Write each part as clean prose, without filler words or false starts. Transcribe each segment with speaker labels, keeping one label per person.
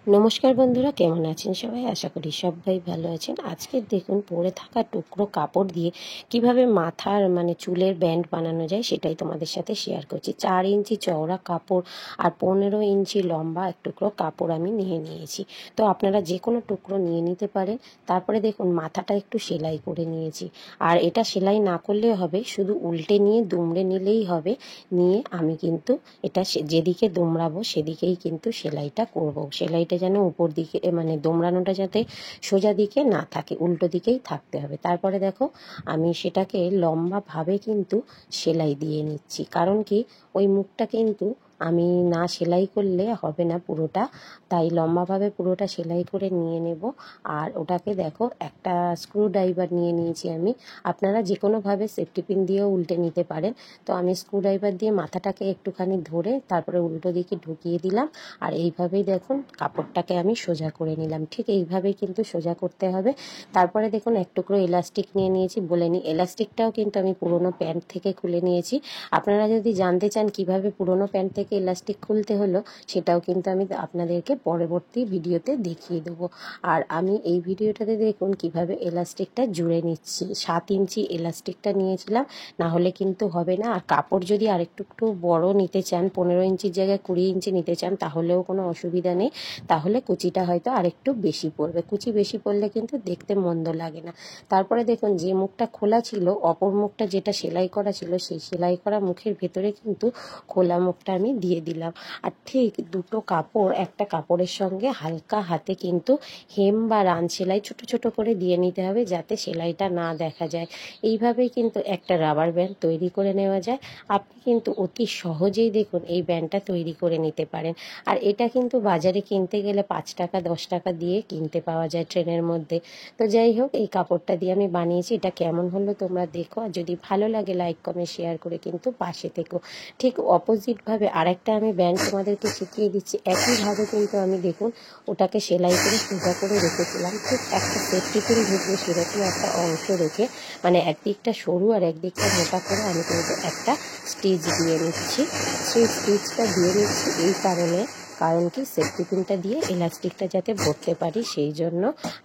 Speaker 1: নমস্কার বন্ধুরা, কেমন আছেন সবাই? আশা করি সবাই ভালো আছেন। আজকে দেখুন পরে থাকা টুকরো কাপড় দিয়ে কিভাবে মাথার চুলের ব্যান্ড বানানো যায় সেটাই তোমাদের সাথে শেয়ার করছি। 4 ইঞ্চি চওড়া কাপড় আর 15 ইঞ্চি লম্বা এক টুকরো কাপড় আমি নিয়ে নিয়েছি। তো আপনারা যে কোনো টুকরো নিয়ে নিতে পারেন। তারপরে দেখুন মাথাটা একটু সেলাই করে নিয়েছি। আর এটা সেলাই না করলেও হবে, শুধু উল্টে নিয়ে দুমড়ে নিলেই হবে। নিয়ে আমি কিন্তু এটা যেদিকে দুমড়াবো সেদিকেই কিন্তু সেলাইটা করব। সেলাইটা যেন উপর দিকে দোমড়ানোটা যাতে সোজা দিকে না থাকে, উল্টো দিকেই থাকতে হবে। তারপরে দেখো আমি সেটাকে লম্বাভাবে কিন্তু সেলাই দিয়ে নিচ্ছি, কারণ কি ওই মুখটা কিন্তু আমি না সেলাই করলে হবে না পুরোটা, তাই লম্বাভাবে পুরোটা সেলাই করে নিয়ে নেব। আর ওটাকে দেখো একটা স্ক্রু ড্রাইভার নিয়ে নিয়েছি আমি। আপনারা যে কোনোভাবে সেফটি পিন দিয়েও উল্টে নিতে পারেন। তো আমি স্ক্রু ড্রাইভার দিয়ে মাথাটাকে একটুখানি ধরে তারপরে উল্টো দিকে ঢুকিয়ে দিলাম। আর এইভাবেই দেখুন কাপড়টাকে আমি সোজা করে নিলাম। ঠিক এইভাবেই কিন্তু সোজা করতে হবে। তারপরে দেখুন এক টুকরো এলাস্টিক নিয়ে নিয়েছি। বলে নিই, এলাস্টিকটাও কিন্তু আমি পুরোনো প্যান্ট থেকে খুলে নিয়েছি। আপনারা যদি জানতে চান কিভাবে পুরোনো প্যান্ট থেকে এলাস্টিক খুলতে হলো, সেটাও কিন্তু আমি আপনাদেরকে পরবর্তী ভিডিওতে দেখিয়ে দেবো। আর আমি এই ভিডিওটাতে দেখুন কিভাবে এলাস্টিকটা জুড়ে নিচ্ছি। 7 ইঞ্চি এলাস্টিকটা নিয়েছিলাম, না হলে কিন্তু হবে না। আর কাপড় যদি আরেকটু বড় নিতে চান, 15 ইঞ্চির জায়গায় 20 ইঞ্চি নিতে চান, তাহলেও কোনো অসুবিধা নেই। তাহলে কুচিটা হয়তো আরেকটু বেশি পড়বে। কুচি বেশি পড়লে কিন্তু দেখতে মন্দ লাগে না। তারপরে দেখুন যে মুখটা খোলা ছিল, অপর মুখটা যেটা সেলাই করা ছিল, সেই সেলাই করা মুখের ভেতরে কিন্তু খোলা মুখটা আমি দিয়ে দিলাম। আর ঠিক দুটো কাপড় একটা কাপড়ের সঙ্গে হালকা হাতে কিন্তু হেম বা রান সেলাই ছোট ছোট করে দিয়ে নিতে হবে, যাতে সেলাইটা না দেখা যায়। এইভাবেই কিন্তু একটা রাবার ব্যান্ড তৈরি করে নেওয়া যায়। আপনি কিন্তু অতি সহজেই দেখুন এই ব্যান্ডটা তৈরি করে নিতে পারেন। আর এটা কিন্তু বাজারে কিনতে গেলে 5 টাকা 10 টাকা দিয়ে কিনতে পাওয়া যায় ট্রেনের মধ্যে। তো যাই হোক, এই কাপড়টা দিয়ে আমি বানিয়েছি। এটা কেমন হলো তোমরা দেখো, আর যদি ভালো লাগে লাইক কমেন্ট শেয়ার করে কিন্তু পাশে থেকো। ঠিক অপোজিটভাবে আরেকটা আমি ব্যান্ড তোমাদেরকে শিখিয়ে দিচ্ছি। একইভাবে কিন্তু আমি দেখুন ওটাকে সেলাই করে সোজা করে রেখেছিলাম। ঠিক একটা সেফটি পিন ঢুকবে সেরকম একটা অংশ রেখে, একদিকটা সরু আর একদিকটা মোটা করে আমি কিন্তু একটা স্টিচ দিয়ে নিচ্ছি। সেই স্টিচটা দিয়ে নিচ্ছি এই কারণ কি সেফটি পিনটা দিয়ে এলাস্টিকটা যাতে ভরতে পারি সেই জন্য।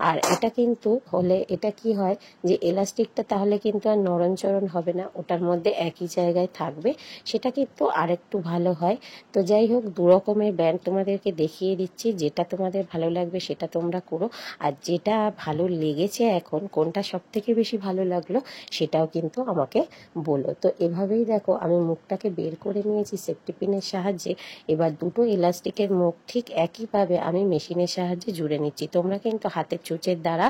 Speaker 1: আর এটা কিন্তু হলে এটা কি হয় যে এলাস্টিকটা তাহলে কিন্তু আর নড়নচড়ন হবে না, ওটার মধ্যে একই জায়গায় থাকবে, সেটা কিন্তু আরেকটু ভালো হয়। তো যাই হোক, দু রকমের ব্যান্ড তোমাদেরকে দেখিয়ে দিচ্ছি। যেটা তোমাদের ভালো লাগবে সেটা তোমরা করো। আর যেটা ভালো লেগেছে এখন, কোনটা সব থেকে বেশি ভালো লাগলো সেটাও কিন্তু আমাকে বলো। তো এভাবেই দেখো আমি মুখটাকে বের করে নিয়েছি সেফটি পিনের সাহায্যে। এবার দুটো এলাস্টিকের মুখ ঠিক একইভাবে আমি মেশিনের সাহায্যে জুড়ে নিচ্ছি। তোমরা কিন্তু হাতের চোঁচের দ্বারা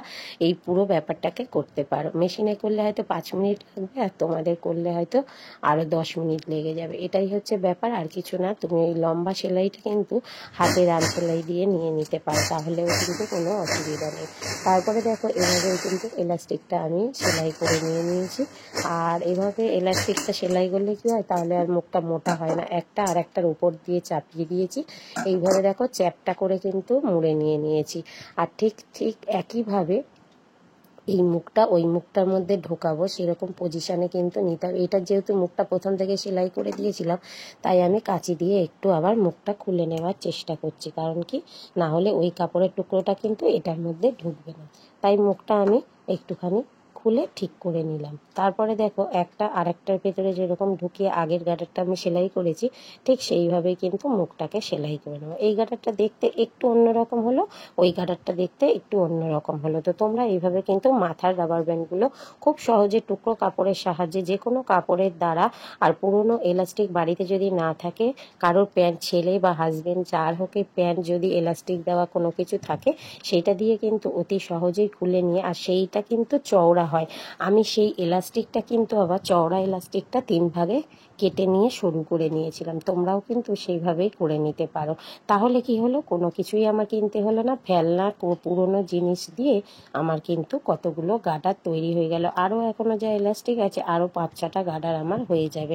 Speaker 1: এই পুরো ব্যাপারটাকে করতে পারো। মেশিনে করলে হয়তো 5 মিনিট লাগবে, আর তোমাদের করলে হয়তো আরও 10 মিনিট লেগে যাবে। এটাই হচ্ছে ব্যাপার, আর কিছু না। তুমি ওই লম্বা সেলাইটা কিন্তু হাতে রান সেলাই দিয়ে নিয়ে নিতে পারো, তাহলেও কিন্তু কোনো অসুবিধা নেই। তারপরে দেখো এভাবেই কিন্তু এলাস্টিকটা আমি সেলাই করে নিয়ে নিয়েছি। আর এভাবে এলাস্টিকটা সেলাই করলে কি হয়, তাহলে আর মুখটা মোটা হয় না। একটা আর একটার উপর দিয়ে চাপিয়ে দিয়েছি। এইভাবে দেখো চ্যাপটা করে কিন্তু মুড়ে নিয়ে নিয়েছি। আর ঠিক ঠিক একইভাবে এই মুখটা ওই মুখটার মধ্যে ঢোকাবো সেরকম পজিশানে কিন্তু নিতে হবে। এটা যেহেতু মুখটা প্রথম থেকে সেলাই করে দিয়েছিলাম, তাই আমি কাঁচি দিয়ে একটু আবার মুখটা খুলে নেওয়ার চেষ্টা করছি, কারণ কি না হলে ওই কাপড়ের টুকরোটা কিন্তু এটার মধ্যে ঢুকবে না। তাই মুখটা আমি একটুখানি খুলে ঠিক করে নিলাম। তারপরে দেখো একটা আরেকটার ভেতরে যেরকম ঢুকিয়ে আগের গার্ডারটা আমি সেলাই করেছি, ঠিক সেইভাবেই কিন্তু মুখটাকে সেলাই করে নেবো। এই গার্ডারটা দেখতে একটু অন্যরকম হলো, ওই গার্ডারটা দেখতে একটু অন্যরকম হলো। তো তোমরা এইভাবে কিন্তু মাথার রাবার ব্যান্ডগুলো খুব সহজে টুকরো কাপড়ের সাহায্যে, যে কোনো কাপড়ের দ্বারা, আর পুরনো এলাস্টিক বাড়িতে যদি না থাকে, কারোর প্যান্ট, ছেলে বা হাজবেন্ড যার হোকে প্যান্ট যদি এলাস্টিক দেওয়া কোনো কিছু থাকে, সেইটা দিয়ে কিন্তু অতি সহজেই খুলে নিয়ে, আর সেইটা কিন্তু চওড়া হয়। আমি সেই এলাস্টিকটা কিন্তু আবার চওড়া এলাস্টিকটা 3 ভাগে কেটে নিয়ে সরু করে নিয়েছিলাম। তোমরাও কিন্তু সেইভাবেই করে নিতে পারো। তাহলে কি হলো, কোনো কিছুই আমার কিনতে হলো না। ফেলনা পুরোনো জিনিস দিয়ে আমার কিন্তু কতগুলো গার্ডার তৈরি হয়ে গেল। আরও এখনও যা এলাস্টিক আছে, আরও 5-6টা গার্ডার আমার হয়ে যাবে।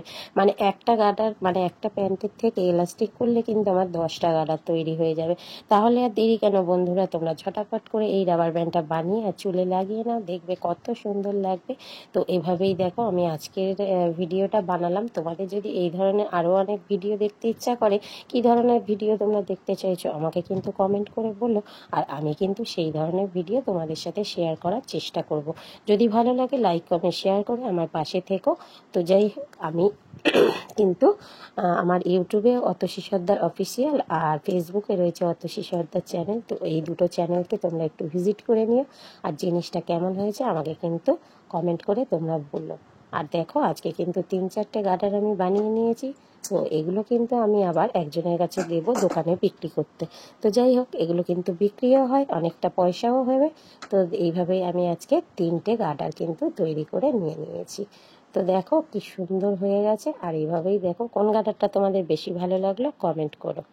Speaker 1: একটা গার্ডার একটা প্যান্টের থেকে এলাস্টিক করলে কিন্তু আমার 10টা গার্ডার তৈরি হয়ে যাবে। তাহলে আর দেরি কেন বন্ধুরা, তোমরা ঝটাপট করে এই রাবার ব্যান্ডটা বানিয়ে আর চুলে লাগিয়ে নাও, দেখবে কত সুন্দর লাগবে। তো এভাবেই দেখো আমি আজকের ভিডিওটা বানালাম তোমাদের তোমাদের যদি এই ধরনের আরও অনেক ভিডিও দেখতে ইচ্ছা করে, কি ধরনের ভিডিও তোমরা দেখতে চাইছো আমাকে কিন্তু কমেন্ট করে বলো, আর আমি কিন্তু সেই ধরনের ভিডিও তোমাদের সাথে শেয়ার করার চেষ্টা করব। যদি ভালো লাগে লাইক কমেন্ট শেয়ার করে আমার পাশে থেকো। তো যাই হোক, আমি কিন্তু আমার ইউটিউবে অতসী সর্দার অফিসিয়াল আর ফেসবুকে রয়েছে অতসী সর্দার চ্যানেল। তো এই দুটো চ্যানেলকে তোমরা একটু ভিজিট করে নিও, আর জিনিসটা কেমন হয়েছে আমাকে কিন্তু কমেন্ট করে তোমরা বললো। আর দেখো, আজকে কিন্তু 3-4টে গার্ডার আমি বানিয়ে নিয়েছি। তো এগুলো কিন্তু আমি আবার একজনের কাছে দেবো দোকানে বিক্রি করতে। তো যাই হোক, এগুলো কিন্তু বিক্রিও হয়, অনেকটা পয়সাও হবে। তো এইভাবেই আমি আজকে 3টে গার্ডার কিন্তু তৈরি করে নিয়ে নিয়েছি। তো দেখো কি সুন্দর হয়ে গেছে। আর এইভাবেই দেখো, কোন গার্ডারটা তোমাদের বেশি ভালো লাগলো কমেন্ট করো।